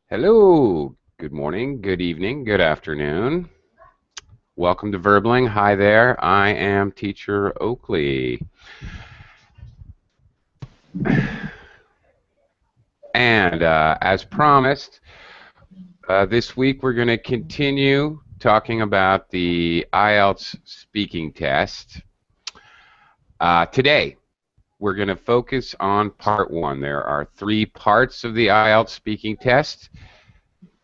Hello, good morning, good evening, good afternoon. Welcome to Verbling. Hi there, I am Teacher Oakley. And as promised, this week we're going to continue talking about the IELTs speaking test. Today, we're going to focus on part one. There are 3 parts of the IELTs speaking test.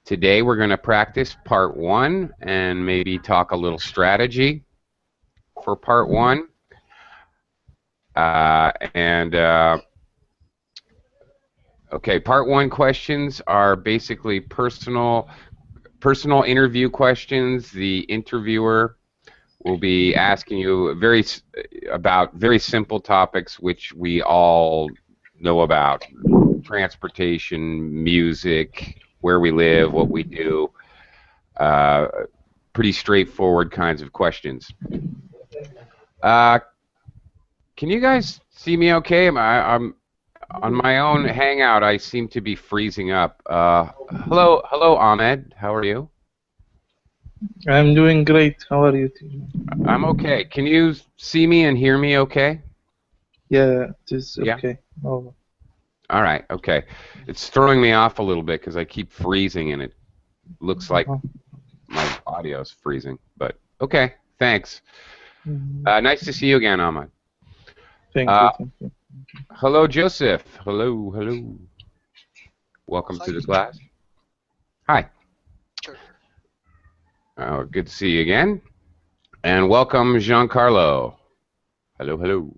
Today we're going to practice part 1 and maybe talk a little strategy for part 1. Okay, part 1 questions are basically personal interview questions. The interviewer will be asking you about very simple topics which we all know about: transportation, music, where we live, what we do. Pretty straightforward kinds of questions. Can you guys see me okay? I'm on my own Hangout. I seem to be freezing up. Hello, Ahmed. How are you? I'm doing great. How are you? I'm okay. Can you see me and hear me okay? Yeah, it is Yeah? okay. Oh, All right, okay. It's throwing me off a little bit because I keep freezing and it looks like uh-huh. my audio's freezing. But okay, thanks. Mhm. Nice to see you again, Ahmed. Thank you, Uh, thank you. hello, Joseph. Hello. Welcome Hi, to the teacher. class. Hi. Sure. Good to see you again. And welcome, Giancarlo. Hello.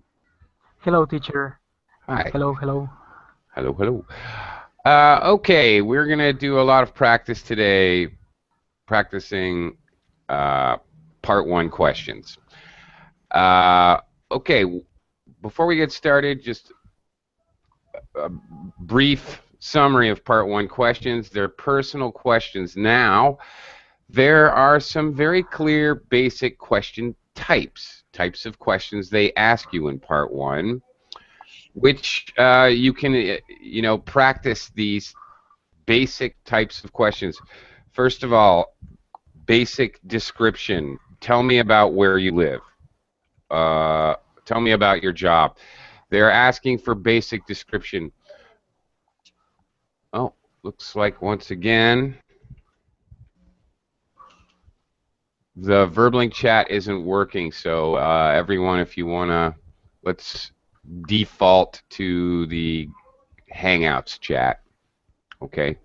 Hello, teacher. Hi. Hello. Hello. Okay, we're going to do a lot of practice today, practicing part 1 questions. Okay, before we get started, just a brief summary of part 1 questions. They're personal questions. Now, there are some very clear basic question types of questions they ask you in part 1, which you can, practice these basic types of questions. First of all, basic description. Tell me about where you live. Tell me about your job. They're asking for basic description. Oh, looks like once again the Verblink chat isn't working. So everyone, if you want to, let's default to the Hangouts chat. Okay.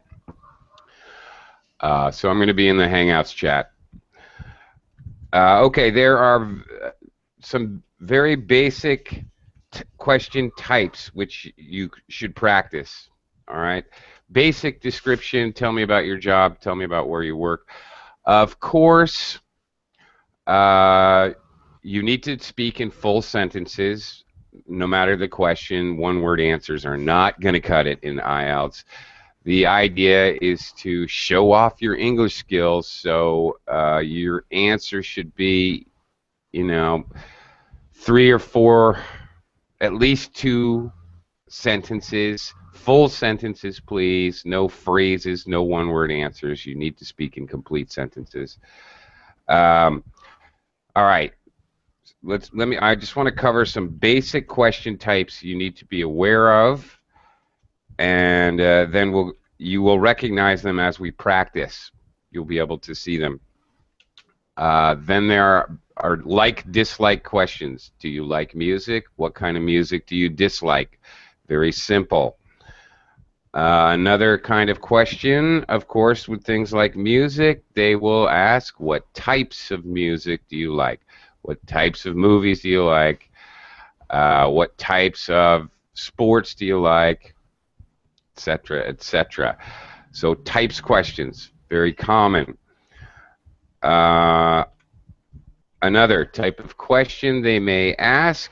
So I'm going to be in the Hangouts chat. Okay, there are some very basic question types which you should practice. All right. Basic description. Tell me about your job. Tell me about where you work. Of course, you need to speak in full sentences. No matter the question, one-word answers are not going to cut it in IELTS. The idea is to show off your English skills, so your answer should be, 3 or 4, at least 2 sentences, full sentences, please. No phrases, no one-word answers. You need to speak in complete sentences. All right. I just want to cover some basic question types you need to be aware of, and then you will recognize them as we practice. You'll be able to see them. Then there are like-dislike questions. Do you like music? What kind of music do you dislike? Very simple. Another kind of question, of course, with things like music, they will ask, what types of music do you like? What types of movies do you like? What types of sports do you like? Etc., etc. So types questions, very common. Another type of question they may ask,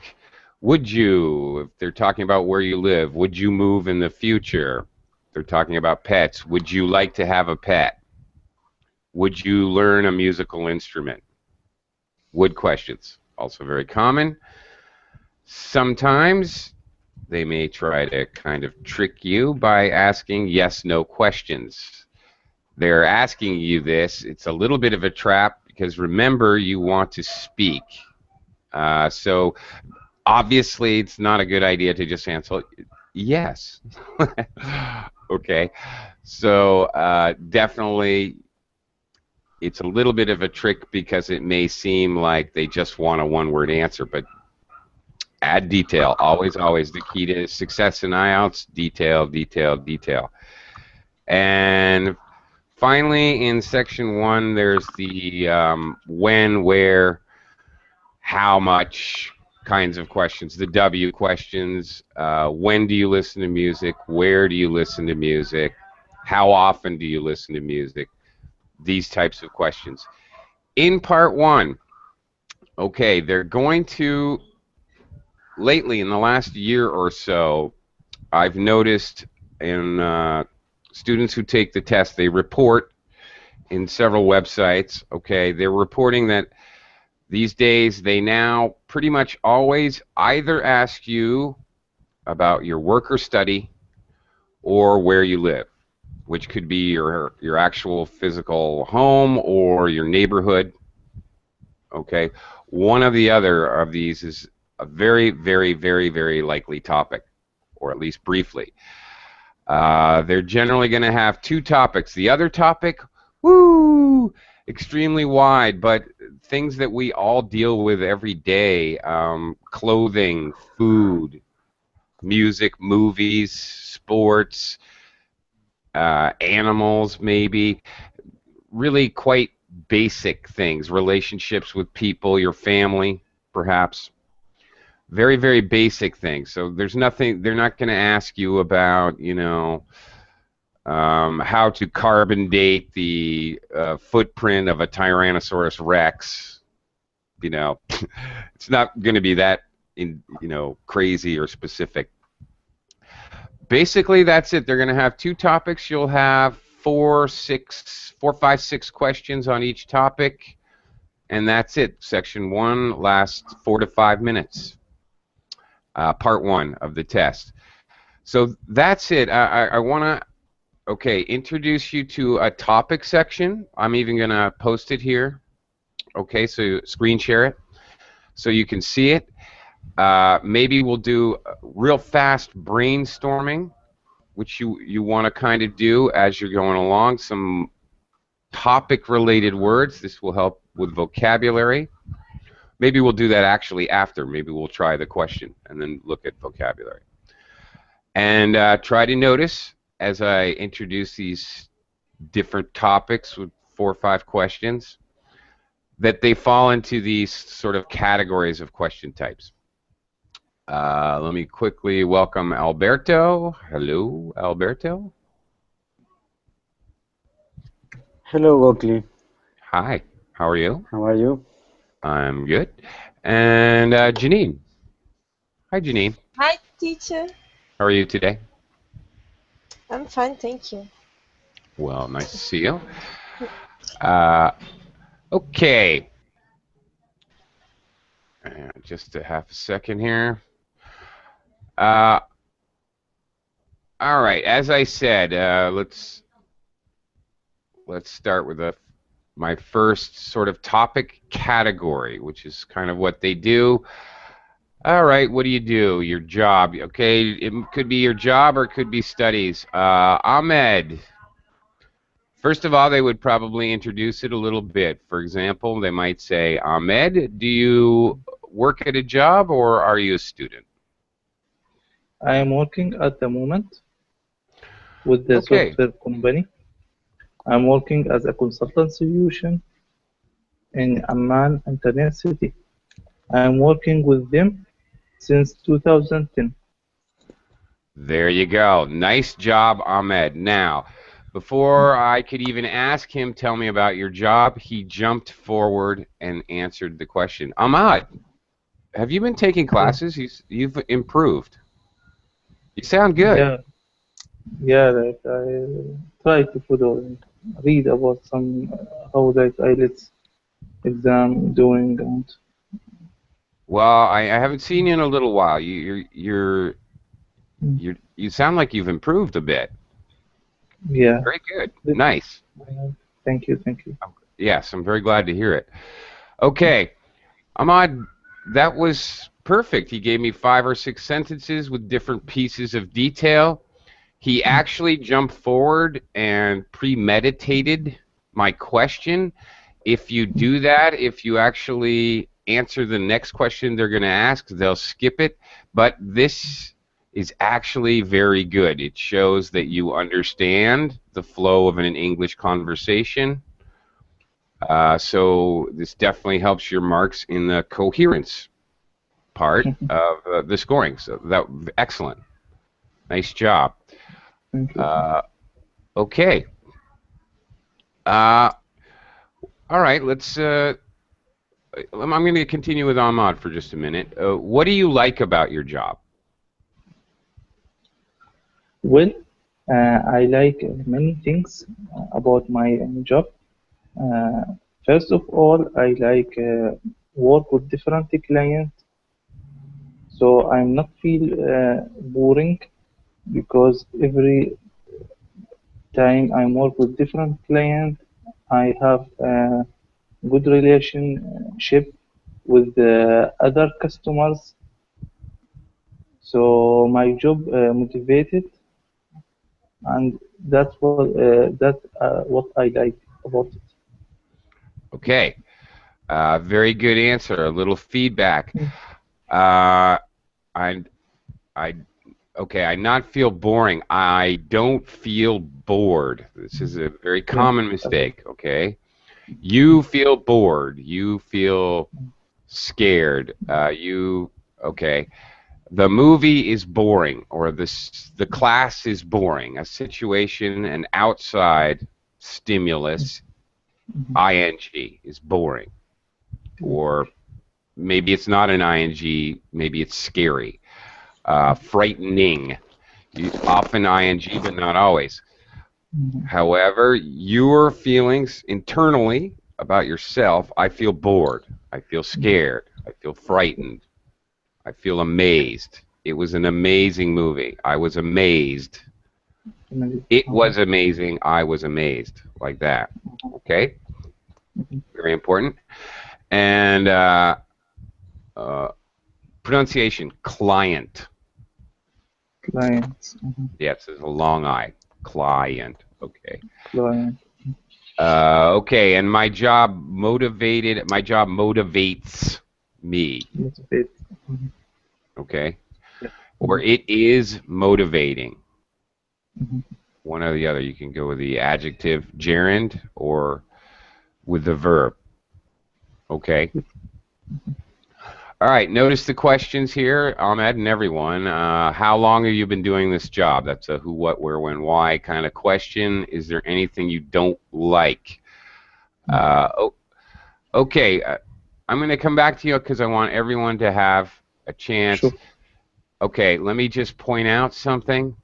would you, if they're talking about where you live, would you move in the future? If they're talking about pets, would you like to have a pet? Would you learn a musical instrument? Would questions, also very common. Sometimes they may try to kind of trick you by asking yes/no questions. they're asking you this, it's a little bit of a trap because remember you want to speak. So obviously it's not a good idea to just answer yes. Okay, so definitely it's a little bit of a trick because it may seem like they just want a one-word answer, but add detail. Always, always the key to success in IELTS, detail, detail, detail. And finally, in section 1, there's the when, where, how much kinds of questions, the W questions. When do you listen to music? Where do you listen to music? How often do you listen to music? These types of questions. In part 1, okay, they're going to, lately in the last year or so, I've noticed in students who take the test, they report in several websites, okay, they're reporting that these days they now pretty much always either ask you about your work or study or where you live, which could be your actual physical home or your neighborhood, okay. One of the other of these is a very, very, very, very likely topic, or at least briefly. They're generally going to have 2 topics. The other topic, woo, extremely wide, but things that we all deal with every day, clothing, food, music, movies, sports, animals maybe, really quite basic things, relationships with people, your family, perhaps. Very, very basic things. So there's nothing, they're not going to ask you about, you know, how to carbon date the footprint of a Tyrannosaurus Rex. You know, it's not going to be that, crazy or specific. Basically, that's it. They're going to have 2 topics. You'll have 4, 5, 6 questions on each topic, and that's it. Section 1 lasts 4 to 5 minutes. Part 1 of the test. So that's it. I want to, introduce you to a topic section. I'm even going to post it here. Okay, so screen share it so you can see it. Maybe we'll do real fast brainstorming, which you want to kind of do as you're going along. Some topic-related words. This will help with vocabulary. Maybe we'll do that actually after. Maybe we'll try the question and then look at vocabulary. And try to notice as I introduce these different topics with 4 or 5 questions that they fall into these sort of categories of question types. Let me quickly welcome Alberto. Hello, Alberto. Hello, Oakley. Hi, how are you? How are you? I'm good. And Janine. Hi, Janine. Hi, teacher. How are you today? I'm fine, thank you. Well, nice to see you. Okay. Just a half a second here. All right. As I said, let's start with my first sort of topic category, which is kind of what they do. All right, what do you do? Your job. Okay, it could be your job or it could be studies. Ahmed. First of all, they would probably introduce it a little bit. For example, they might say, Ahmed, do you work at a job or are you a student? I am working at the moment with the software company. I'm working as a consultant solution in Amman Internet City. I'm working with them since 2010. There you go. Nice job, Ahmed. Now, before I could even ask him, tell me about your job, he jumped forward and answered the question. Ahmad, have you been taking classes? You've improved. You sound good. Yeah, like I try to follow and read about some how that IELTS exam doing and. Well, I haven't seen you in a little while. You sound like you've improved a bit. Yeah. Very good. Nice. Thank you, thank you. Yes, I'm very glad to hear it. Okay, Ahmad, that was perfect. He gave me 5 or 6 sentences with different pieces of detail. He actually jumped forward and premeditated my question. If you do that, if you actually answer the next question they're going to ask, they'll skip it. But this is actually very good. It shows that you understand the flow of an English conversation. So this definitely helps your marks in the coherence part of the scoring. So that excellent. Nice job. Thank you. Okay. All right. Let's. I'm going to continue with Ahmad for just a minute. What do you like about your job? Well, I like many things about my job. First of all, I like work with different clients, so I'm not feel boring because every time I work with different clients, I have a good relationship with the other customers. So my job motivated, and that's what I like about it. Okay. Very good answer. A little feedback. I, I, okay. I not feel boring. I don't feel bored. This is a very common mistake. Okay. You feel bored. You feel scared. Okay. The movie is boring, or the class is boring. A situation, an outside stimulus, ing, is boring. Or maybe it's not an ing, maybe it's scary. Frightening, often ing, but not always. However, your feelings internally about yourself, I feel bored, I feel scared, I feel frightened, I feel amazed. It was an amazing movie. I was amazed. It was amazing. I was amazed. Like that. Okay? Very important. And pronunciation, client. Clients. Yes, there's a long I. Client. Okay. Client. Okay, and my job motivates me. Motivate. Okay? Yeah. Or it is motivating. Mhm. One or the other. You can go with the adjective gerund or with the verb. Okay? All right, notice the questions here, Ahmed and everyone. How long have you been doing this job? That's a who, what, where, when, why kind of question. Is there anything you don't like? Okay, I'm going to come back to you because I want everyone to have a chance. Sure. Okay, let me just point out something.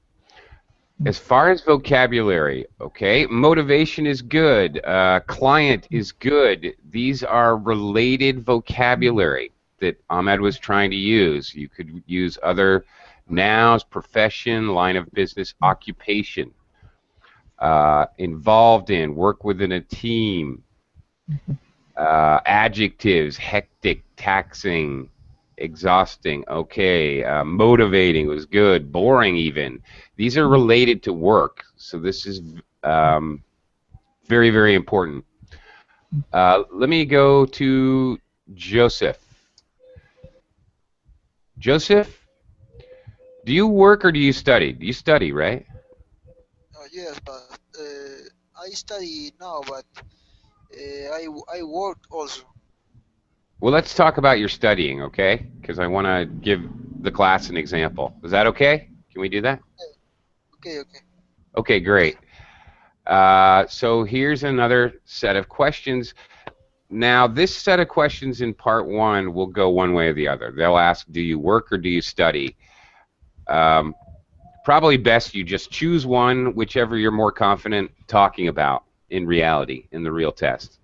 As far as vocabulary, okay, motivation is good. Client is good. These are related vocabulary that Ahmed was trying to use. You could use other nouns, profession, line of business, occupation, involved in, work within a team, adjectives, hectic, taxing, exhausting, okay, motivating was good, boring even. These are related to work, so this is very, very important. Let me go to Joseph. Joseph, do you work or do you study? Do you study, right? Yes, but I study now, but I work also. Well, let's talk about your studying, okay? Because I want to give the class an example. Is that okay? Can we do that? Okay, okay. Okay, great. So here's another set of questions. Now, this set of questions in part one will go one way or the other. They'll ask, do you work or do you study? Probably best you just choose one, whichever you're more confident talking about in reality, in the real test.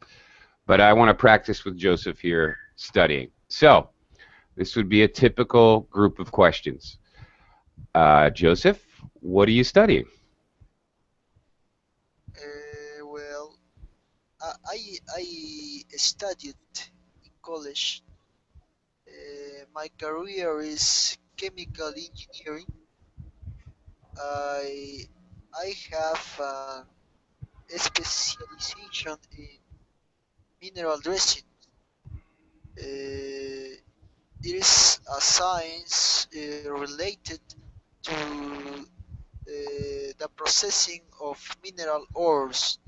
But I want to practice with Joseph here studying. So, this would be a typical group of questions. Joseph, what are you studying? Well, I studied in college. My career is chemical engineering. I I have a specialization in mineral dressing. It is a science related to the processing of mineral ores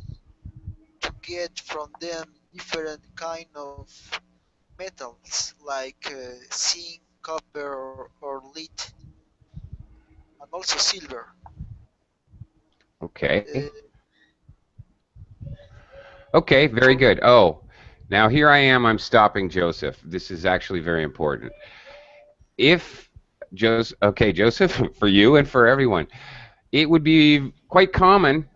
to get from them different kind of metals like zinc, copper, or lead, and also silver. Okay. Uh, Okay, very for good. Oh, now here I am. I'm stopping Joseph. This is actually very important. If Joseph, okay, Joseph, for you and for everyone, it would be quite common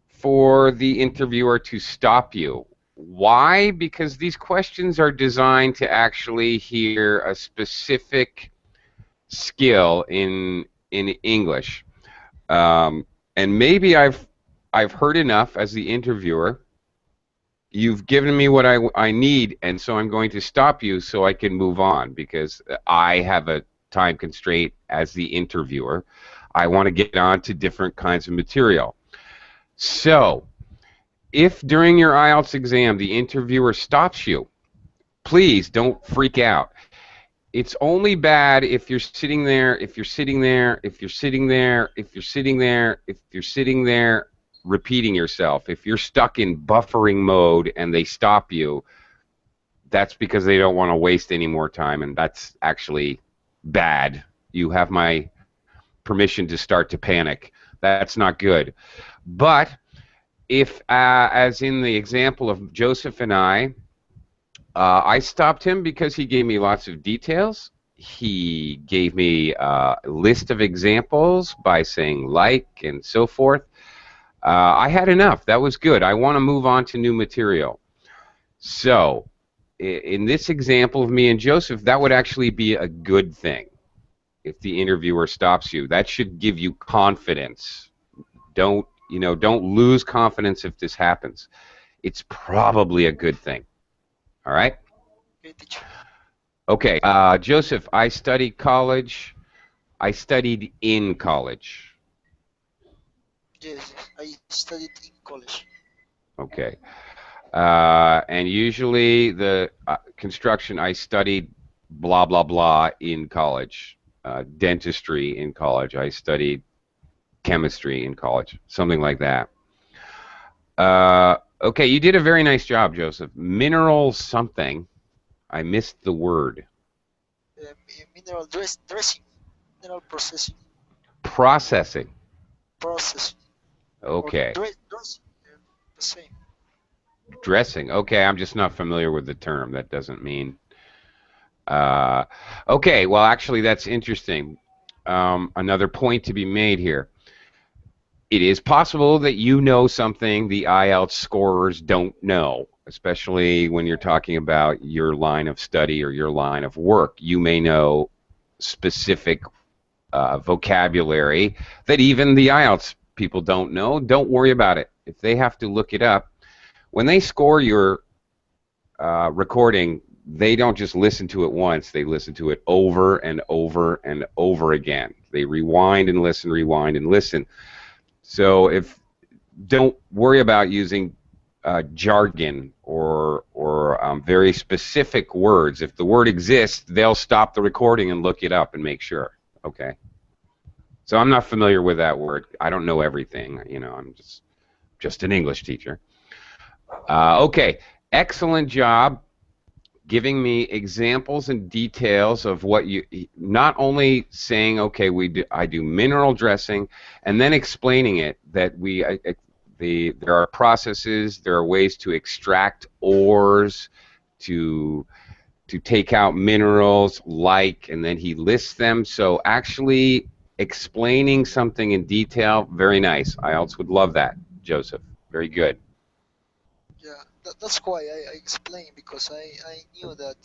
for the interviewer to stop you. Why? Because these questions are designed to actually hear a specific skill in English. And maybe I've heard enough as the interviewer. You've given me what I need, and so I'm going to stop you so I can move on because I have a time constraint as the interviewer. I want to get on to different kinds of material. So, if during your IELTS exam the interviewer stops you, please don't freak out. It's only bad if you're sitting there, if you're sitting there, if you're sitting there, if you're sitting there, if you're sitting there, repeating yourself. If you're stuck in buffering mode and they stop you, that's because they don't want to waste any more time, and that's actually bad. You have my permission to start to panic. That's not good. But if, as in the example of Joseph and I stopped him because he gave me lots of details. He gave me a list of examples by saying like and so forth. I had enough. That was good. I want to move on to new material. So, in this example of me and Joseph, that would actually be a good thing if the interviewer stops you. That should give you confidence. Don't lose confidence if this happens. It's probably a good thing. All right? okay, teacher. Okay, Joseph, I studied college. I studied in college. Yes, I studied in college. Okay. And usually the construction, I studied blah, blah, blah in college. Dentistry in college. I studied chemistry in college. Something like that. Okay, you did a very nice job, Joseph. Mineral something. I missed the word. Mineral dressing, mineral processing, Processing. processing, or Okay. dressing, the same. Dressing. Okay, I'm just not familiar with the term. That doesn't mean. Okay, well, actually, that's interesting. Another point to be made here. It is possible that you know something the IELTS scorers don't know, especially when you're talking about your line of study or your line of work. You may know specific vocabulary that even the IELTS people don't know. Don't worry about it. If they have to look it up, when they score your recording, they don't just listen to it once. They listen to it over and over and over again. They rewind and listen. So don't worry about using jargon or very specific words. If the word exists, they'll stop the recording and look it up and make sure. Okay. So I'm not familiar with that word. I don't know everything. I'm just an English teacher. Okay. Excellent job giving me examples and details of what you, not only saying, okay, I do mineral dressing, and then explaining it that there are processes, there are ways to extract ores, to take out minerals, and then he lists them. So actually explaining something in detail, very nice. I also would love that, Joseph. Very good. Yeah, that's why I explained, because I knew that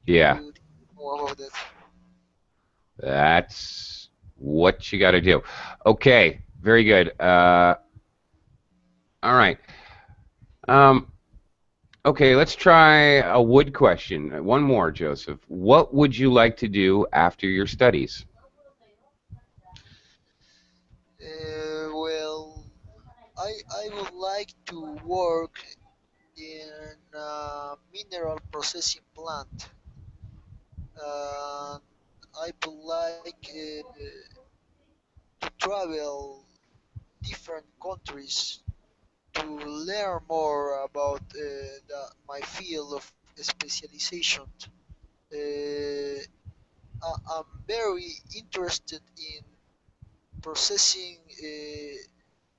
Yeah. you didn't know about that. That's what you got to do. Okay, very good. All right. Okay, let's try a would question. One more, Joseph. What would you like to do after your studies? Well, I would like to work in a mineral processing plant. And I would like to travel different countries to learn more about my field of specialization. I'm very interested in processing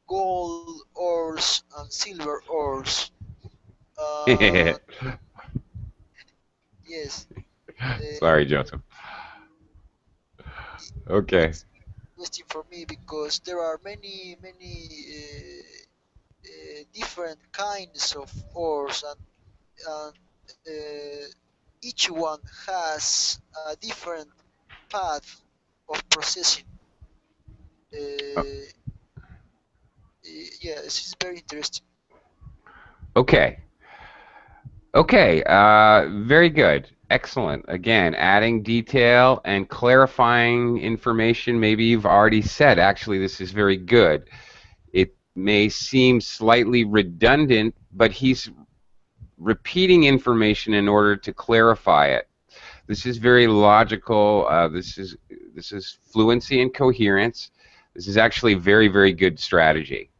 gold ores and silver ores. Uh, yes, Sorry, Joseph. Okay. it's interesting for me because there are many different kinds of ores, and each one has a different path of processing. Uh, yeah, this is very interesting. Okay. Okay. Very good. Excellent. Again, adding detail and clarifying information maybe you've already said. Actually, this is very good. It may seem slightly redundant, but he's repeating information in order to clarify it. This is very logical. This is fluency and coherence. This is actually very good strategy,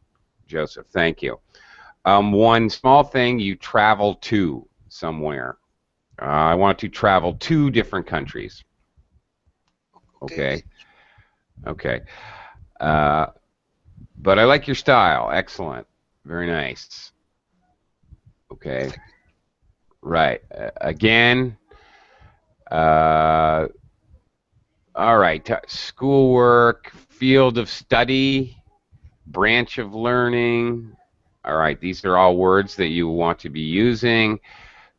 Joseph. Thank you. One small thing: you travel to somewhere. I want to travel to different countries. Okay, Okay. Okay. Uh, but I like your style. Excellent. Very nice. Okay. thank Right. Again. Uh, all right. Schoolwork, field of study, branch of learning. All right. These are all words that you want to be using.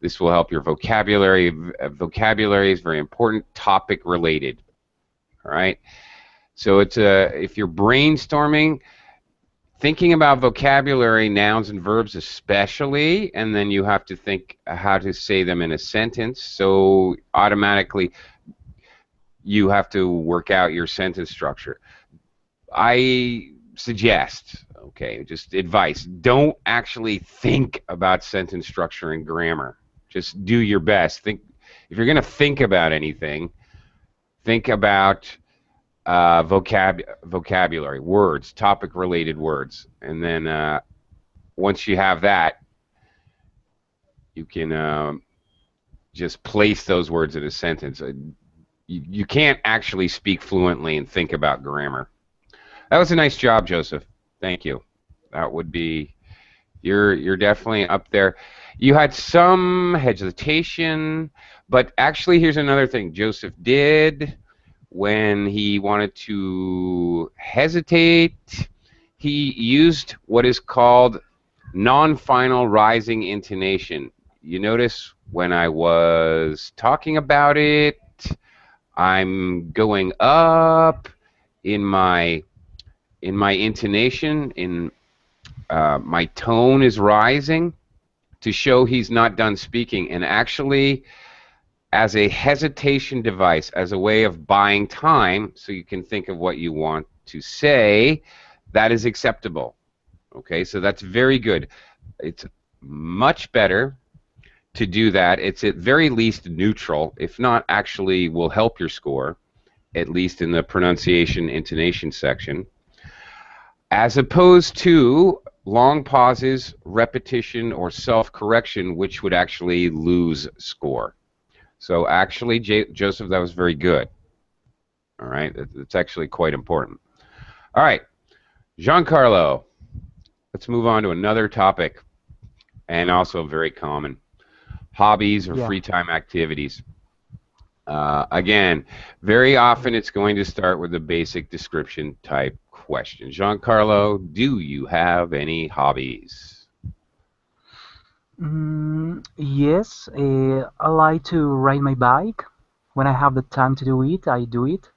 This will help your vocabulary. Vocabulary is very important. Topic related. All right. So if you're brainstorming, thinking about vocabulary, nouns and verbs especially, and then you have to think how to say them in a sentence. So automatically you have to work out your sentence structure. I suggest, okay, just advice, don't actually think about sentence structure and grammar. Just do your best. Think if you're going to think about anything, think about vocabulary, words, topic-related words, and then once you have that, you can just place those words in a sentence. You can't actually speak fluently and think about grammar. That was a nice job, Joseph. Thank you. That would be you're definitely up there. You had some hesitation, but actually here's another thing Joseph did when he wanted to hesitate. He used what is called non-final rising intonation. You notice when I was talking about it, I'm going up in my intonation, in my tone is rising to show he's not done speaking. And actually, as a hesitation device, as a way of buying time so you can think of what you want to say, that is acceptable. Okay, so that's very good. It's much better to do that. It's at very least neutral, if not actually will help your score, at least in the pronunciation intonation section, as opposed to long pauses, repetition, or self-correction, which would actually lose score. So actually, Joseph, that was very good. All right, it's actually quite important. All right, Giancarlo, let's move on to another topic, and also very common. Hobbies or Yeah. free time activities. Again, very often it's going to start with a basic description type question. Giancarlo, do you have any hobbies? Yes, I like to ride my bike. When I have the time to do it, I do it.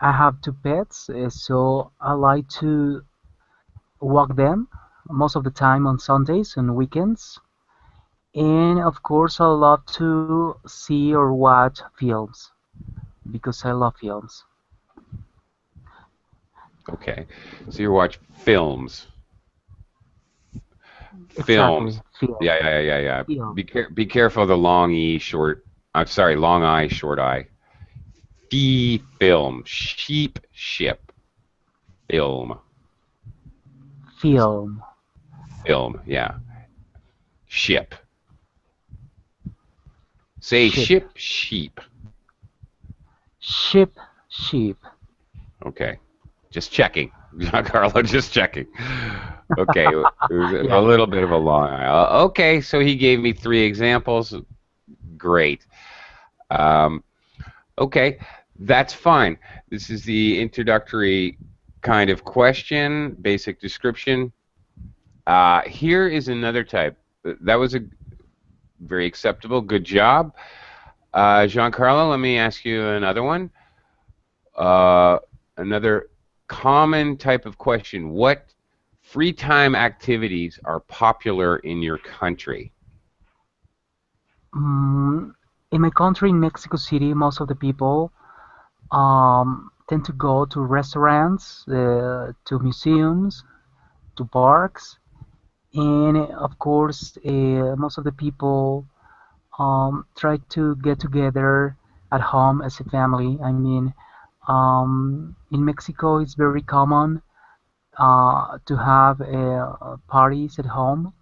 I have two pets, so I like to walk them most of the time on Sundays and weekends. And of course, I love to see or watch films because I love films. Okay. So you watch films. Exactly, Films. film, Yeah. film, Be careful of the long E short. I'm sorry, long I short I. Film. Sheep ship. Film. film, Film. Yeah. Ship. Say ship, ship sheep. ship, sheep. Okay. Just checking. Giancarlo, just checking. Okay. It was a Yeah, little bit of a long I. Okay. So he gave me 3 examples. Great. Um, Okay, that's fine. This is the introductory kind of question, basic description. Here is another type. That was a very acceptable. Good job. Giancarlo, let me ask you another one. Uh, Another common type of question. What free time activities are popular in your country? mm, in my country, in Mexico City, most of the people tend to go to restaurants, to museums, to parks, and of course, most of the people try to get together at home as a family. I mean, in Mexico, it's very common to have parties at home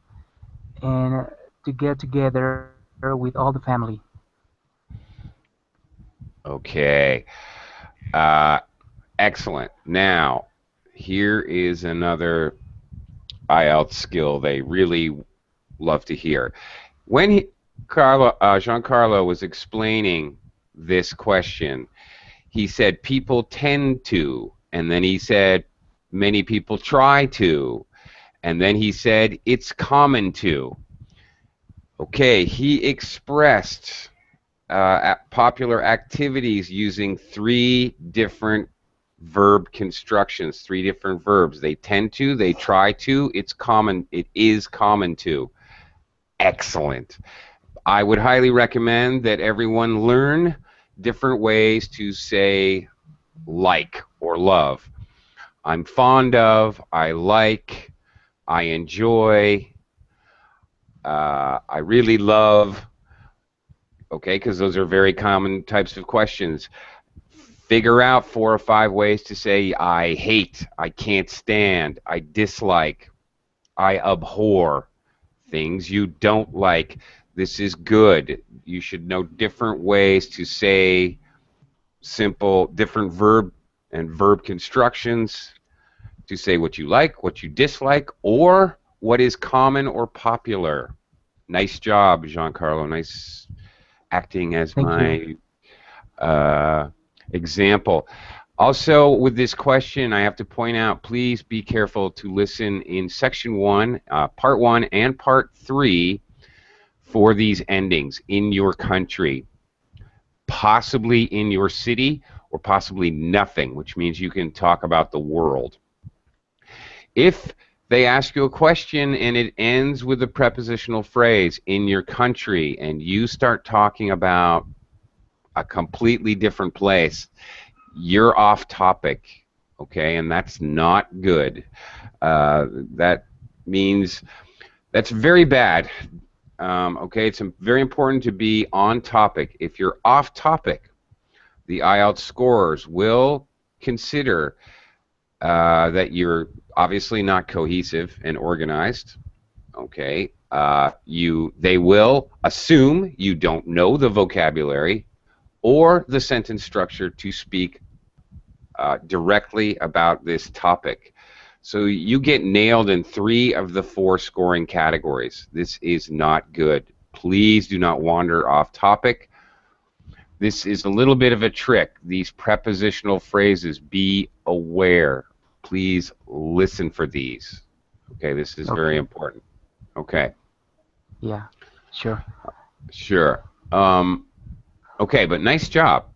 and to get together with all the family. Okay. Uh, Excellent. Now, here is another IELTS skill they really love to hear. When Giancarlo was explaining this question, he said people tend to, and then he said many people try to, and then he said it's common to. Okay, he expressed popular activities using 3 different verb constructions, 3 different verbs. They tend to, they try to, it's common, it is common to. Excellent. I would highly recommend that everyone learn different ways to say like or love. I'm fond of, I like, I enjoy, I really love, okay, because those are very common types of questions. Figure out 4 or 5 ways to say I hate, I can't stand, I dislike, I abhor, things you don't like. This is good. You should know different ways to say simple, different verb and verb constructions to say what you like, what you dislike, or what is common or popular. Nice job, Giancarlo. Nice acting as Thank you. my example. Also, with this question, I have to point out, please be careful to listen in section 1, part 1 and part 3 for these endings in your country, possibly in your city, or possibly nothing, which means you can talk about the world. If they ask you a question and it ends with a prepositional phrase in your country and you start talking about a completely different place, you're off topic, okay? And that's not good. That means that's very bad. Okay, it's very important to be on topic. If you're off topic, the IELTS scorers will consider that you're obviously not cohesive and organized. Okay, they will assume you don't know the vocabulary or the sentence structure to speak directly about this topic. So you get nailed in 3 of the 4 scoring categories. This is not good. Please do not wander off topic. This is a little bit of a trick. These prepositional phrases, be aware. Please listen for these. Okay, this is very Okay. important. Okay, Yeah. Sure. sure. Okay, but nice job.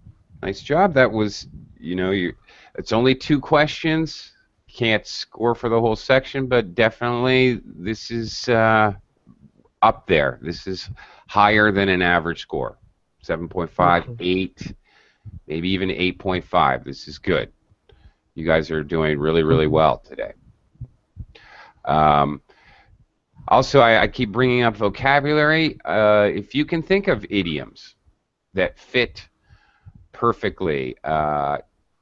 Nice job. That was, it's only 2 questions. Can't score for the whole section, but definitely this is up there. This is higher than an average score. 7.5, Okay. 8, maybe even 8.5. This is good. You guys are doing really, really well today. Also, I keep bringing up vocabulary. If you can think of idioms that fit perfectly,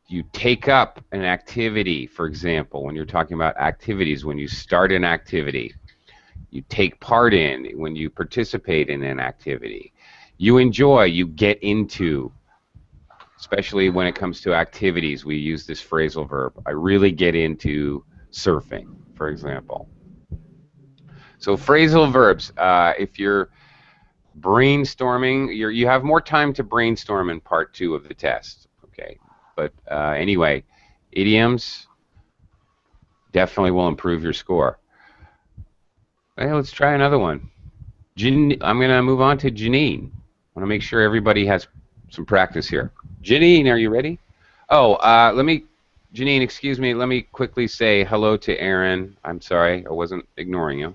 you take up an activity, for example, when you're talking about activities, when you start an activity, you take part in, when you participate in an activity, you enjoy, you get into, especially when it comes to activities, we use this phrasal verb. I really get into surfing, for example. So phrasal verbs, if you're brainstorming, you have more time to brainstorm in part 2 of the test. Okay, but anyway, idioms definitely will improve your score. Okay, let's try another one. I'm going to move on to Janine. I want to make sure everybody has some practice here. Janine, are you ready? Oh, Janine, excuse me, let me quickly say hello to Aaron. I'm sorry, I wasn't ignoring you.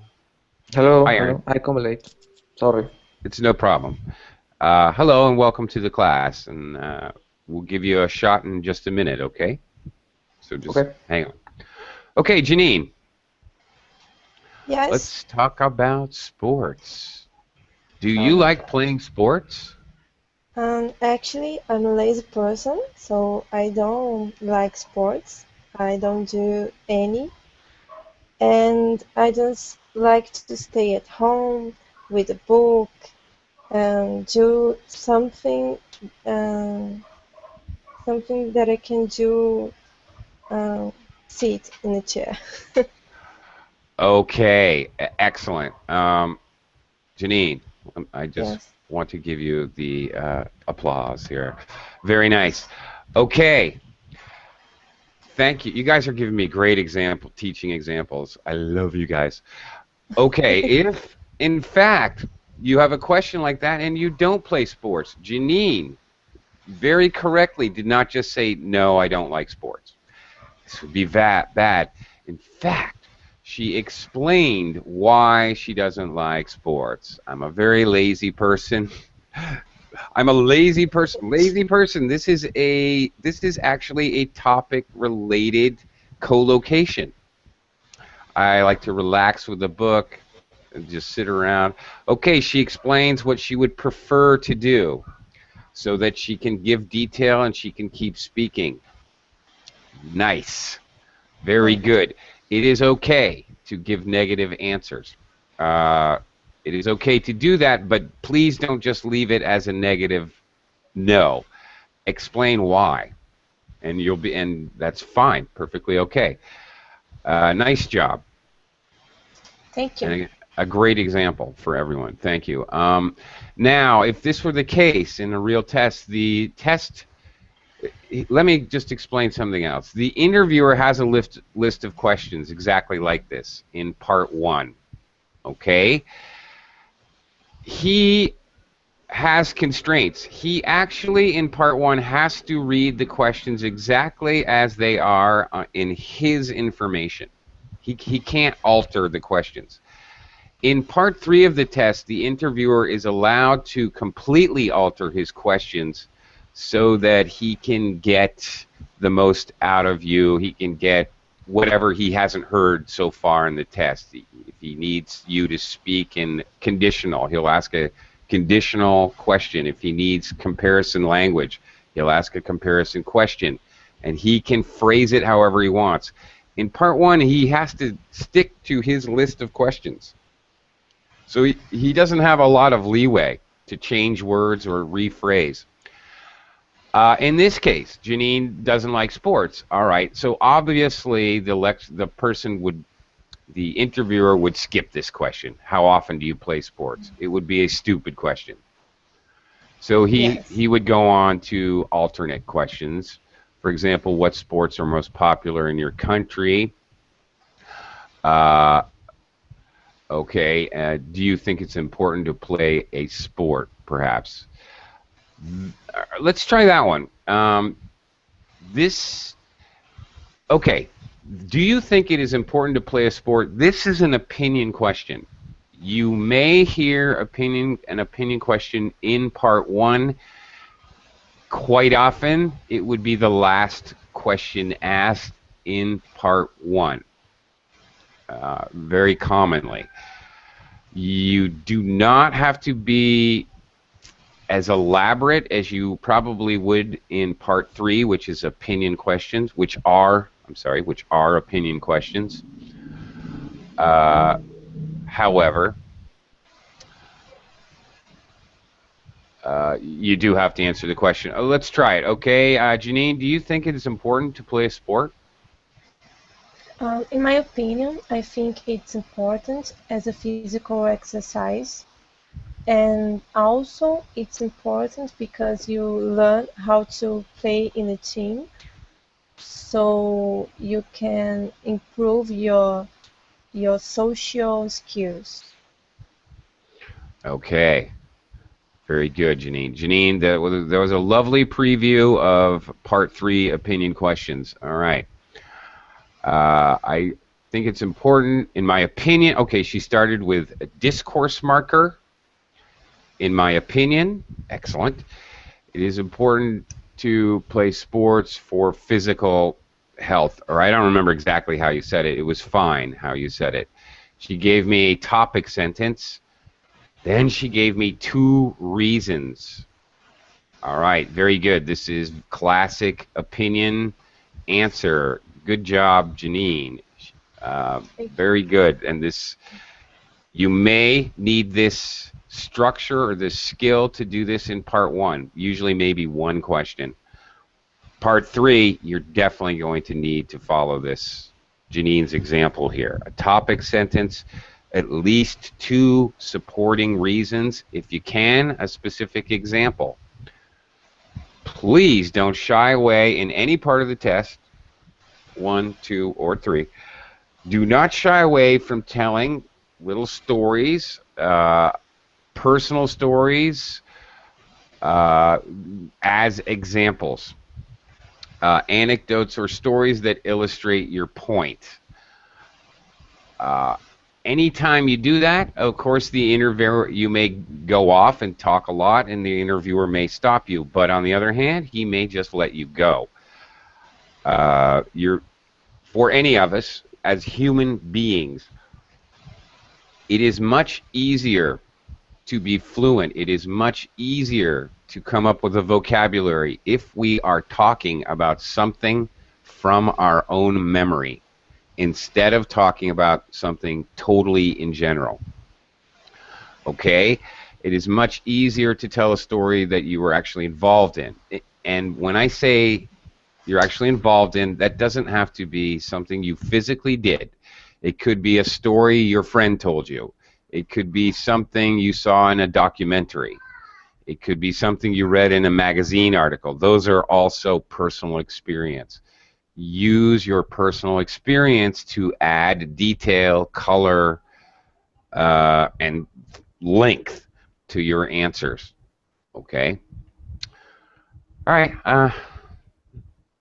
Hello, Hi, Aaron. hello. I come late. Sorry. It's no problem. Hello and welcome to the class, and we'll give you a shot in just a minute, okay? So just hang on. Okay, Janine. Yes. Let's talk about sports. Do you like playing sports? Actually, I'm a lazy person, so I don't like sports. I don't do any. And I just like to stay at home with a book and do something that I can do, sit in a chair. Okay, excellent. Janine, I just Yes. want to give you the applause here. Very nice. Okay. Thank you. You guys are giving me great teaching examples. I love you guys. Okay, if in fact you have a question like that and you don't play sports, Janine very correctly did not just say, no, I don't like sports. This would be bad. In fact, she explained why she doesn't like sports. I'm a very lazy person. I'm a lazy person. Lazy person. This is actually a topic-related co-location. I like to relax with a book and just sit around. Okay, she explains what she would prefer to do so that she can give detail and she can keep speaking. Nice. Very good. It is okay to give negative answers. It is okay to do that, but please don't just leave it as a negative no. Explain why, and that's fine, perfectly okay. Nice job. Thank you. And a great example for everyone. Thank you. Now, if this were the case in a real test, let me just explain something else. The interviewer has a list of questions exactly like this in part 1. Okay? He has constraints. He actually, in part 1, has to read the questions exactly as they are in his information. He can't alter the questions. In part 3 of the test, the interviewer is allowed to completely alter his questions so that he can get the most out of you. He can get whatever he hasn't heard so far in the test. If he needs you to speak in conditional, he'll ask a conditional question. If he needs comparison language, he'll ask a comparison question. And he can phrase it however he wants. In part 1, he has to stick to his list of questions. So he doesn't have a lot of leeway to change words or rephrase. In this case, Janine doesn't like sports. All right, so obviously the interviewer would skip this question. How often do you play sports? It would be a stupid question. So he would go on to alternate questions. For example, what sports are most popular in your country? Okay, do you think it's important to play a sport, perhaps? Let's try that one. Okay, do you think it is important to play a sport? This is an opinion question. You may hear an opinion question in part 1. Quite often, it would be the last question asked in part 1. Very commonly. You do not have to be as elaborate as you probably would in part 3, which is opinion questions, which are opinion questions. However, you do have to answer the question. Let's try it. Okay, Janine, do you think it is important to play a sport? In my opinion, I think it's important as a physical exercise, and also it's important because you learn how to play in a team, so you can improve your social skills. Okay. Very good, Janine. Janine, there was a lovely preview of part 3 opinion questions. All right. I think it's important, in my opinion. Okay, she started with a discourse marker. In my opinion, excellent. It is important to play sports for physical health. Or I don't remember exactly how you said it. It was fine how you said it. She gave me a topic sentence. Then she gave me 2 reasons. All right, very good. This is classic opinion answer. Good job, Janine. Very good. And this, you may need this structure or this skill to do this in part 1. Usually maybe 1 question. Part 3, you're definitely going to need to follow this, Janine's example here. A topic sentence, at least 2 supporting reasons. If you can, a specific example. Please don't shy away in any part of the test, 1, 2, or 3. Do not shy away from telling little stories, personal stories, as examples. Anecdotes or stories that illustrate your point. Anytime you do that, of course, the interviewer, you may go off and talk a lot, and the interviewer may stop you. But on the other hand, he may just let you go. For any of us, as human beings, it is much easier to be fluent. It is much easier to come up with a vocabulary if we are talking about something from our own memory, instead of talking about something totally in general. Okay? It is much easier to tell a story that you were actually involved in. And when I say you're actually involved in, that doesn't have to be something you physically did. It could be a story your friend told you. It could be something you saw in a documentary. It could be something you read in a magazine article. Those are also personal experience. Use your personal experience to add detail, color, and length to your answers. Okay? All right.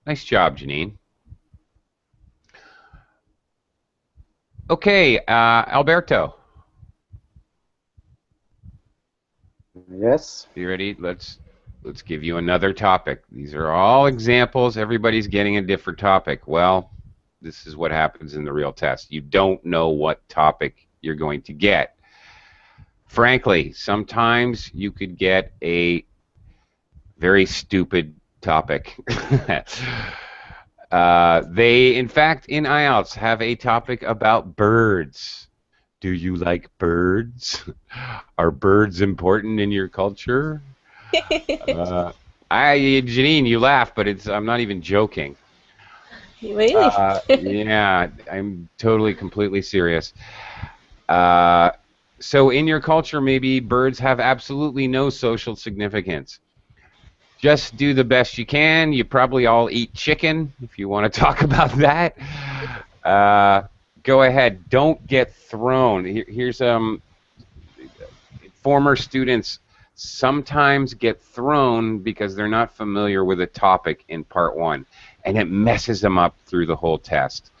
Nice job, Janine. Okay, Alberto. Yes. You ready? Let's give you another topic. These are all examples. Everybody's getting a different topic. Well, this is what happens in the real test. You don't know what topic you're going to get. Frankly, sometimes you could get a very stupid topic. They, in fact, in IELTS have a topic about birds. Do you like birds? Are birds important in your culture? Janine, you laugh, but I'm not even joking. Really? Yeah, I'm totally, completely serious. So in your culture, maybe birds have absolutely no social significance. Just do the best you can. You probably all eat chicken, if you want to talk about that. Go ahead. Don't get thrown. Here's former students sometimes get thrown because they're not familiar with a topic in part 1, and it messes them up through the whole test.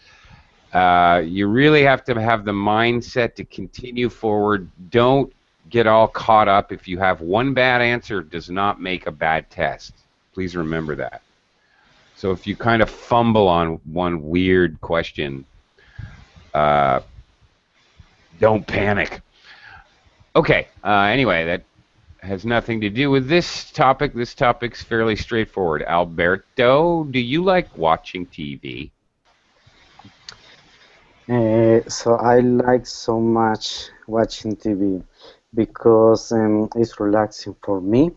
You really have to have the mindset to continue forward. Don't get all caught up. If you have one bad answer, it does not make a bad test. Please remember that. So if you kind of fumble on one weird question, uh, don't panic. Okay. Anyway, that has nothing to do with this topic. This topic's fairly straightforward. Alberto, do you like watching TV? So I like so much watching TV because it's relaxing for me,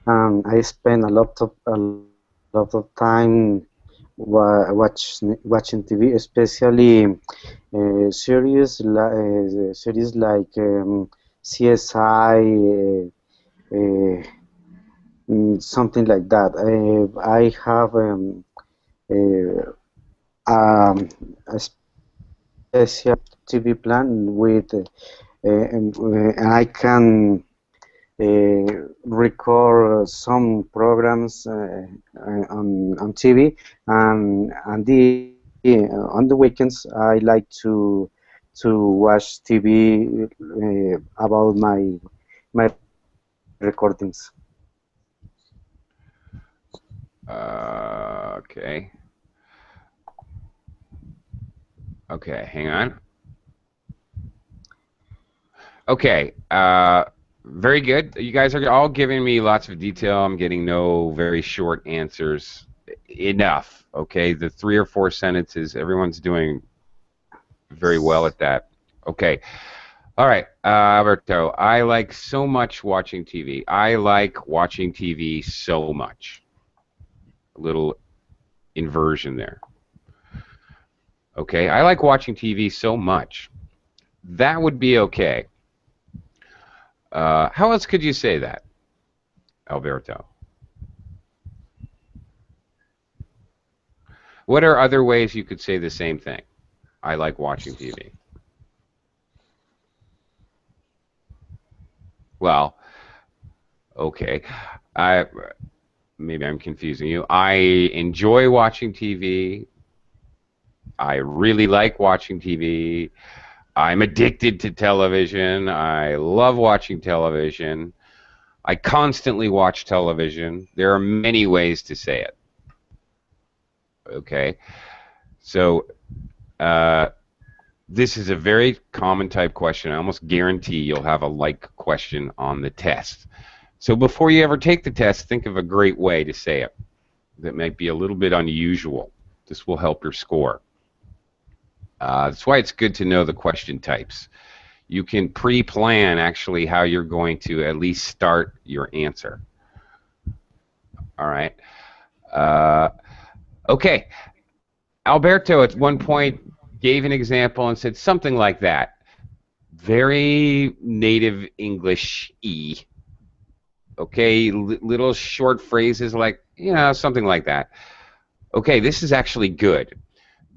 and I spend a lot of time watching TV, especially series like CSI, something like that. I have a special TV plan with and I can record some programs on TV, and on the weekends I like to watch TV about my recordings. Okay. Okay, hang on. Okay, very good. You guys are all giving me lots of detail. I'm getting no very short answers. Enough, okay? The 3 or 4 sentences, everyone's doing very well at that. Okay. All right, Alberto, I like so much watching TV. I like watching TV so much. A little inversion there. Okay, I like watching TV so much. That would be okay. How else could you say that, Alberto? What are other ways you could say the same thing? I like watching TV. Well, okay. I maybe I'm confusing you. I enjoy watching TV. I really like watching TV. I'm addicted to television. I love watching television. I constantly watch television. There are many ways to say it. Okay. So, this is a very common type question. I almost guarantee you'll have a like question on the test. So before you ever take the test, think of a great way to say it that might be a little bit unusual. This will help your score. That's why it's good to know the question types. You can pre-plan actually how you're going to at least start your answer. All right. Okay. Alberto at one point gave an example and said something like that. Very native English-y. Okay, little short phrases like, something like that. Okay, this is actually good.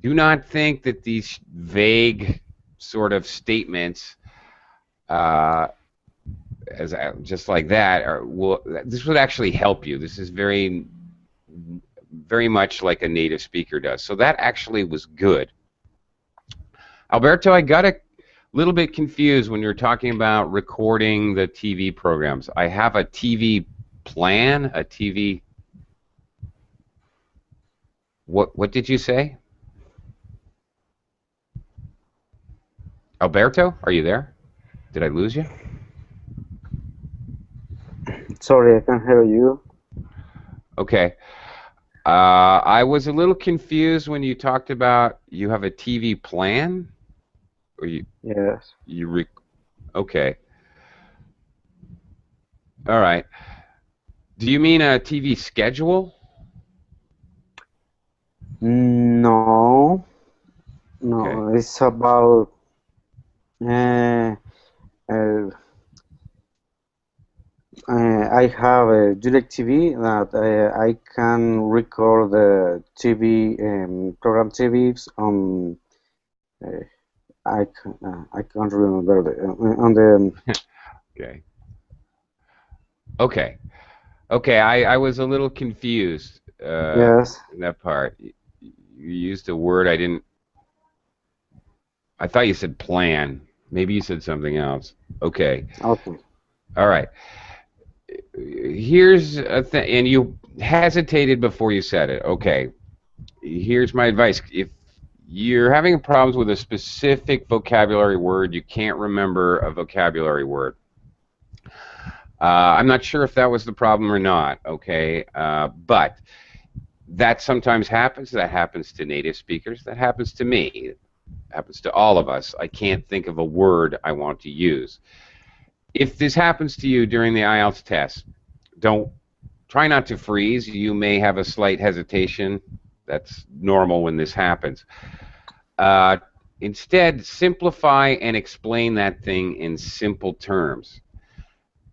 Do not think that these vague sort of statements, as just like that, this would actually help you. This is very, very much like a native speaker does. So that actually was good. Alberto, I got a little bit confused when you're talking about recording the TV programs. I have a TV plan, a TV. What did you say? Alberto, are you there? Did I lose you? Sorry, I can't hear you. Okay. I was a little confused when you talked about you have a TV plan. Or Yes. Okay. All right. Do you mean a TV schedule? No, Okay. it's about uh, uh, I have a direct TV that I can record the TV program TVs on. Uh, I can't remember on the. Okay. Okay. Okay. I was a little confused Yes. in that part. You used a word I didn't I thought you said plan. Maybe you said something else. Okay. Okay. All right. Here's a thing, and you hesitated before you said it. Okay. Here's my advice. If you're having problems with a specific vocabulary word, you can't remember a vocabulary word. I'm not sure if that was the problem or not, okay? But that sometimes happens. That happens to native speakers. That happens to me. It happens to all of us. I can't think of a word I want to use. If this happens to you during the IELTS test, try not to freeze. You may have a slight hesitation. That's normal when this happens. Instead, simplify and explain that thing in simple terms.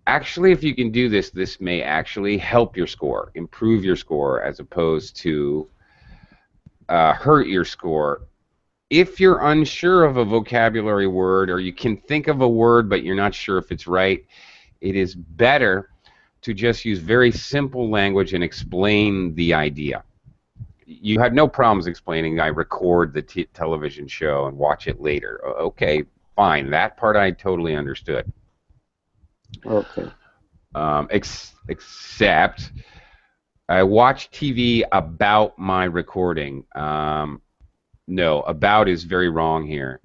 Actually, if you can do this, this may actually help your score, improve your score, as opposed to hurt your score. If you're unsure of a vocabulary word, or you can think of a word but you're not sure if it's right, it is better to just use very simple language and explain the idea. You had no problems explaining I record the television show and watch it later. Okay, fine. That part I totally understood. Okay. Except I watch TV about my recording. No, about is very wrong here.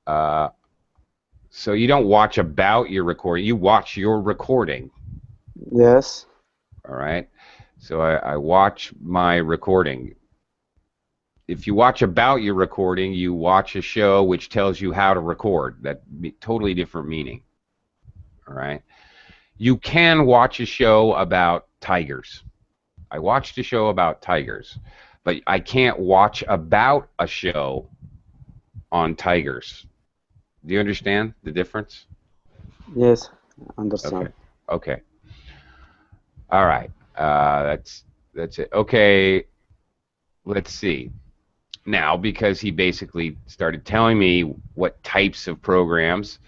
So you don't watch about your recording. You watch your recording. Yes. All right. So I watch my recording. If you watch about your recording, you watch a show which tells you how to record. That totally different meaning. All right. You can watch a show about tigers. I watched a show about tigers, but I can't watch about a show on tigers. Do you understand the difference? Yes, understand. Okay. All right. That's it. Okay. Let's see. Now, because he basically started telling me what types of programs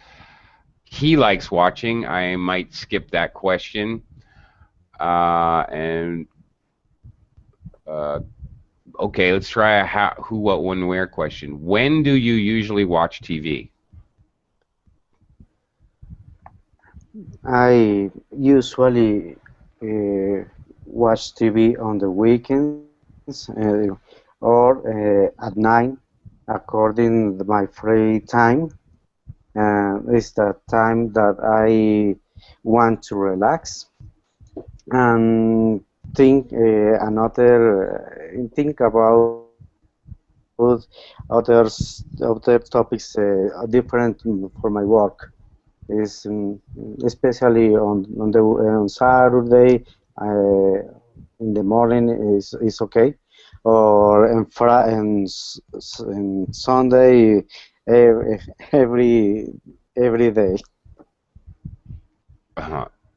he likes watching, I might skip that question. Okay, let's try a who, what, when, where question. When do you usually watch TV? I usually watch TV on the weekends or at night, according to my free time. It's the time that I want to relax and think about other topics different for my work. Is especially on Saturday in the morning is okay, or in Sunday every every, every day.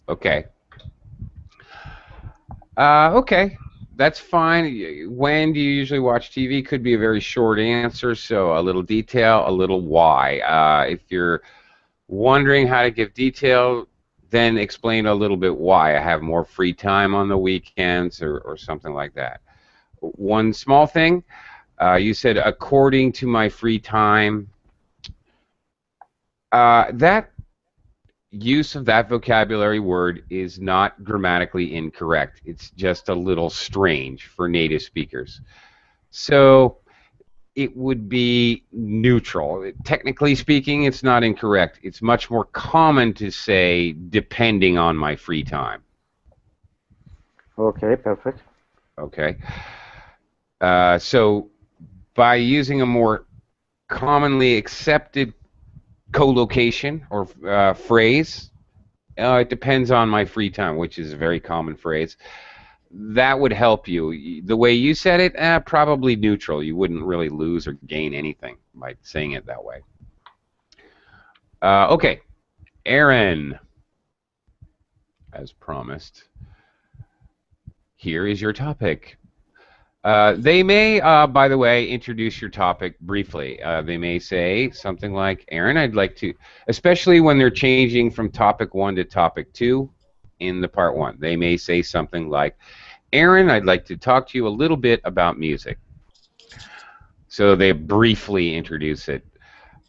Okay. Okay, that's fine. When do you usually watch TV? Could be a very short answer, so a little detail, a little why. If you're wondering how to give detail, then explain a little bit why. I have more free time on the weekends or something like that. One small thing, you said according to my free time. That use of that vocabulary word is not grammatically incorrect. It's just a little strange for native speakers. So it would be neutral. Technically speaking, it's not incorrect. It's much more common to say depending on my free time. Okay, perfect. Okay. So by using a more commonly accepted collocation or phrase, it depends on my free time, which is a very common phrase. That would help you. The way you said it, probably neutral. You wouldn't really lose or gain anything by saying it that way. Okay, Aaron, as promised, here is your topic. They may, by the way, introduce your topic briefly. They may say something like, Aaron, I'd like to, especially when they're changing from topic 1 to topic 2 in the part 1. They may say something like, Aaron, I'd like to talk to you a little bit about music. So they briefly introduce it.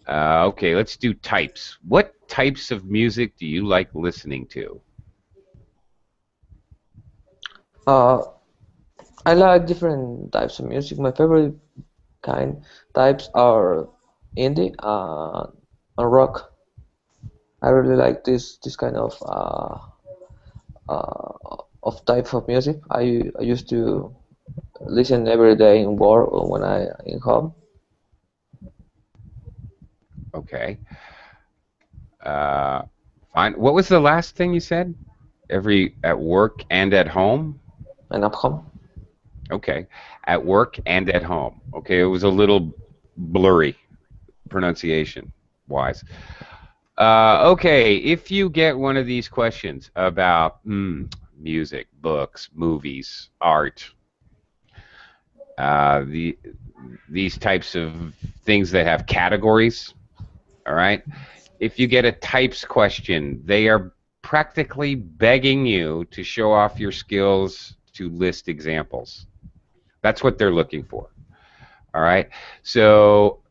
Okay, let's do types. What types of music do you like listening to? Uh, I like different types of music. My favorite kind types are indie and rock. I really like this kind of type of music. I used to listen every day in work or when I in home. Okay. Uh, fine. What was the last thing you said? Every at work and at home? And at home. Okay. At work and at home. Okay, it was a little blurry pronunciation wise. Okay, if you get one of these questions about music, books, movies, art, these types of things that have categories, all right? If you get a types question, they are practically begging you to show off your skills to list examples. That's what they're looking for, all right? So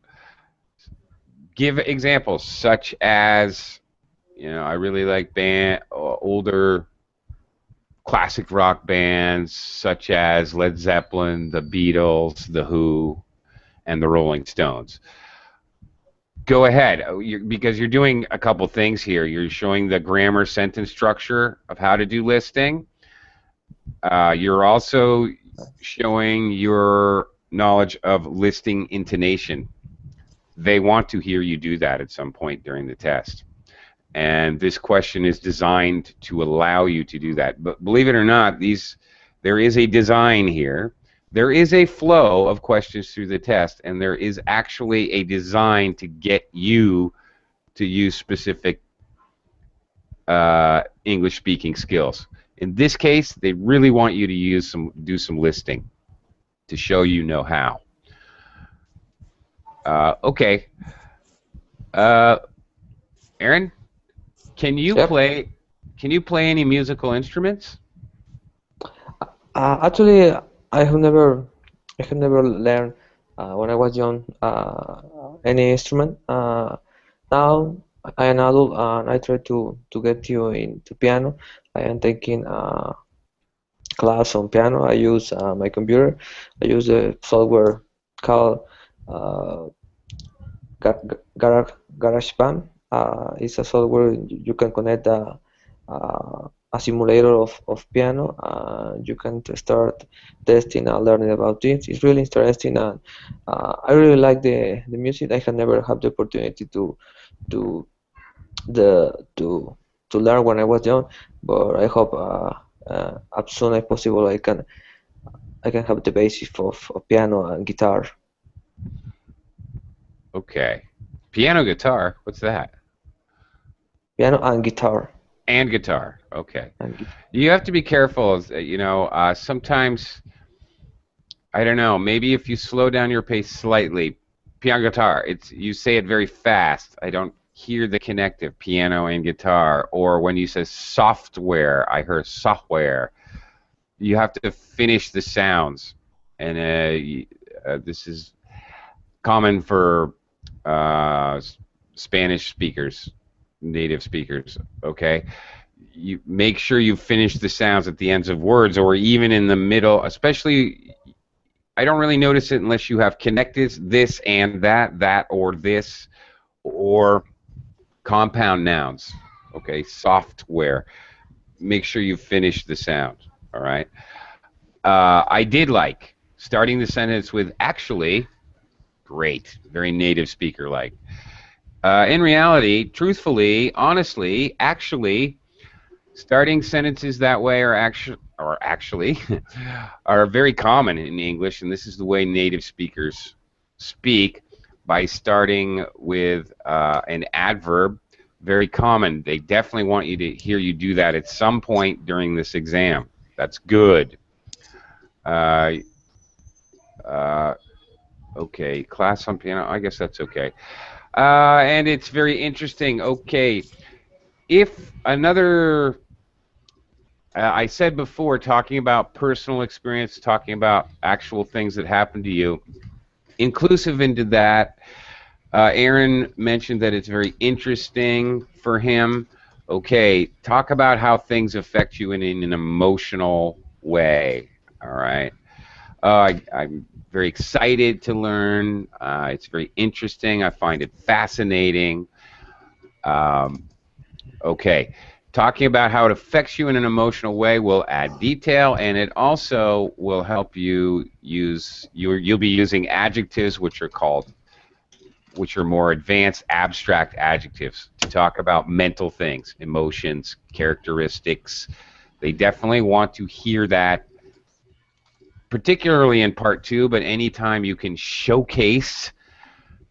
give examples such as, I really like older classic rock bands such as Led Zeppelin, the Beatles, the Who, and the Rolling Stones. Go ahead, because you're doing a couple things here. You're showing the grammar sentence structure of how to do listing. You're also showing your knowledge of listing intonation. They want to hear you do that at some point during the test. And this question is designed to allow you to do that. But believe it or not, there is a design here. There is a flow of questions through the test, and there is actually a design to get you to use specific English-speaking skills. In this case, they really want you to do some listing to show you know how. Okay. Aaron, can you Yep. play any musical instruments? Actually, I have never learned when I was young any instrument. Now I am adult and I try to get you into piano. I am taking class on piano. I use my computer. I use a software called uh, GarageBand. It's a software you can connect a simulator of piano. You can start testing and learning about it. It's really interesting, and I really like the music. I have never had the opportunity to the to learn when I was young, but I hope as soon as possible I can have the basis of piano and guitar. Okay. Piano, guitar, what's that? Piano and guitar. And guitar, okay. And You have to be careful, sometimes, I don't know, maybe if you slow down your pace slightly, piano, guitar, you say it very fast. I don't hear the connective, piano and guitar. Or when you say software, I heard software. You have to finish the sounds. And this is common for Spanish speakers, native speakers, okay? You make sure you finish the sounds at the ends of words or even in the middle, especially, I don't really notice it unless you have connectives, this and that or this, or compound nouns, okay? Software. Make sure you finish the sound, all right? I did like starting the sentence with actually. Great, very native speaker-like. In reality, truthfully, honestly, actually, starting sentences that way are actually are very common in English, and this is the way native speakers speak, by starting with an adverb. Very common. They definitely want you to hear you do that at some point during this exam. That's good. Okay, class on piano. I guess that's okay. And it's very interesting. Okay, if another, I said before, talking about personal experience, talking about actual things that happened to you. inclusive into that. Aaron mentioned that it's very interesting for him. Okay, talk about how things affect you in an emotional way. All right. I'm very excited to learn. It's very interesting. I find it fascinating. Okay. Talking about how it affects you in an emotional way will add detail, and it also will help you use you'll be using adjectives which are more advanced abstract adjectives to talk about mental things, emotions, characteristics. They definitely want to hear that, particularly in part 2, but anytime you can showcase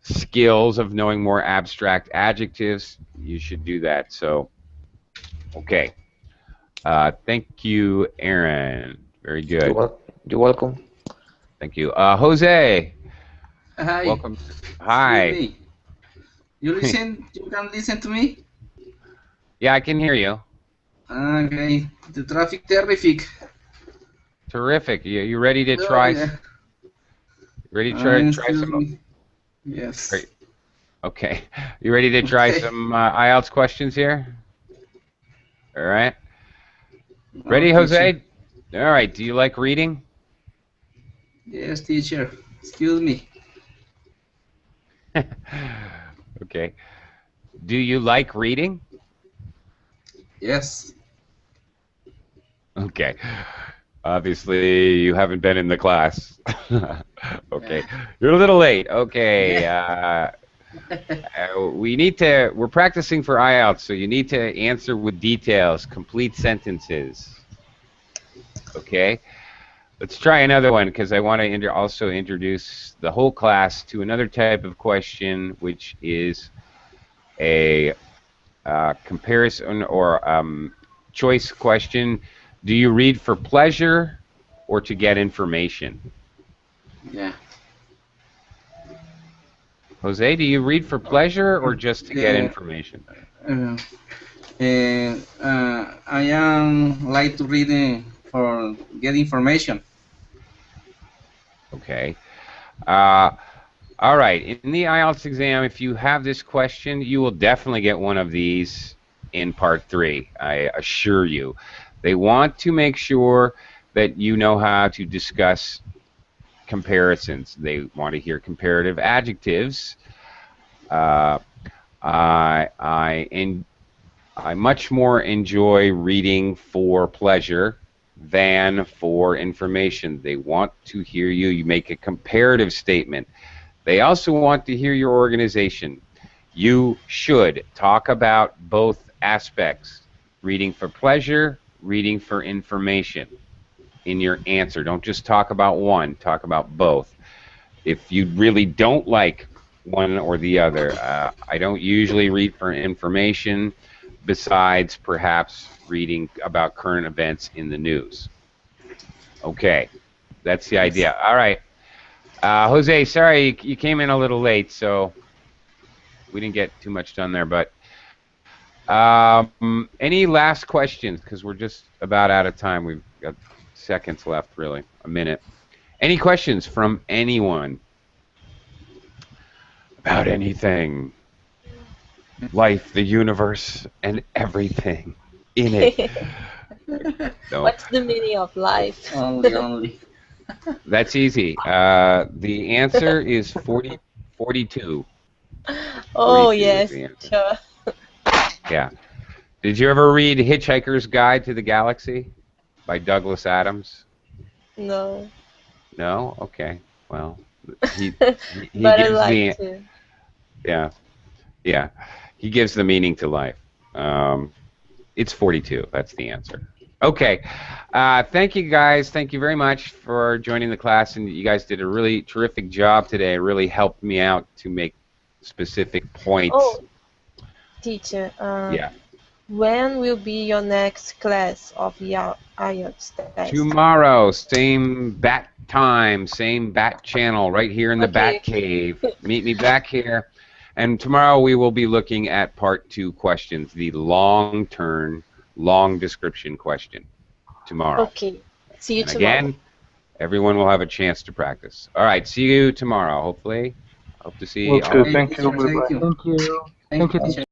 skills of knowing more abstract adjectives, you should do that. So, okay. Thank you, Aaron. Very good. You're welcome. Thank you. Jose. Hi. Welcome. Excuse Hi. me. You listen? You can listen to me? Yeah, I can hear you. Okay. The traffic terrific. Terrific. You ready to Oh, try? yeah. Ready to try Excuse some? me. Yes. Great. Okay. You ready to try Okay. some IELTS questions here? All right. Ready, Oh, teacher. Jose? All right. Do you like reading? Yes, teacher. Excuse me. Okay. Do you like reading? Yes. Okay. Obviously, you haven't been in the class. Okay. You're a little late. Okay. Yeah. We're practicing for IELTS, so you need to answer with details, complete sentences. Okay. Let's try another one because I want to also introduce the whole class to another type of question, which is a comparison or choice question. Do you read for pleasure or to get information? Yeah. Jose, do you read for pleasure or just to get Yeah. information? I am like to read for get information. Okay. All right. In the IELTS exam, if you have this question, you will definitely get one of these in part 3. I assure you. They want to make sure that you know how to discuss comparisons. They want to hear comparative adjectives. I much more enjoy reading for pleasure than for information. They want to hear you make a comparative statement. They also want to hear your organization. You should talk about both aspects, reading for pleasure, reading for information in your answer. Don't just talk about one, talk about both. If you really don't like one or the other, I don't usually read for information besides perhaps reading about current events in the news. Okay, that's the idea. All right. Jose, sorry you came in a little late, so we didn't get too much done there. But any last questions? Because we're just about out of time. We've got seconds left, really, a minute. Any questions from anyone about anything? Life, the universe, and everything in it. No. What's the meaning of life? Only. That's easy. The answer is 42. Oh, 42 is yes, the answer. sure. Yeah. Did you ever read Hitchhiker's Guide to the Galaxy by Douglas Adams? No. No? Okay. Well, he But I gives like the to. yeah. He gives the meaning to life. It's 42. That's the answer. Okay. Thank you, guys. Thank you very much for joining the class, and you guys did a really terrific job today. It really helped me out to make specific points. Oh, teacher, Yeah. when will be your next class of your IELTS test? Tomorrow, same bat time, same bat channel, right here in the Bat Cave. Meet me back here. And tomorrow we will be looking at part 2 questions, the long description question. Tomorrow. Okay. See you and tomorrow. again, Everyone will have a chance to practice. All right, see you tomorrow, hopefully. Hope to see all Okay, of you. thank you. Teacher, Bye thank bye. you. Thank you. Thank Thank you, you, teacher. teacher.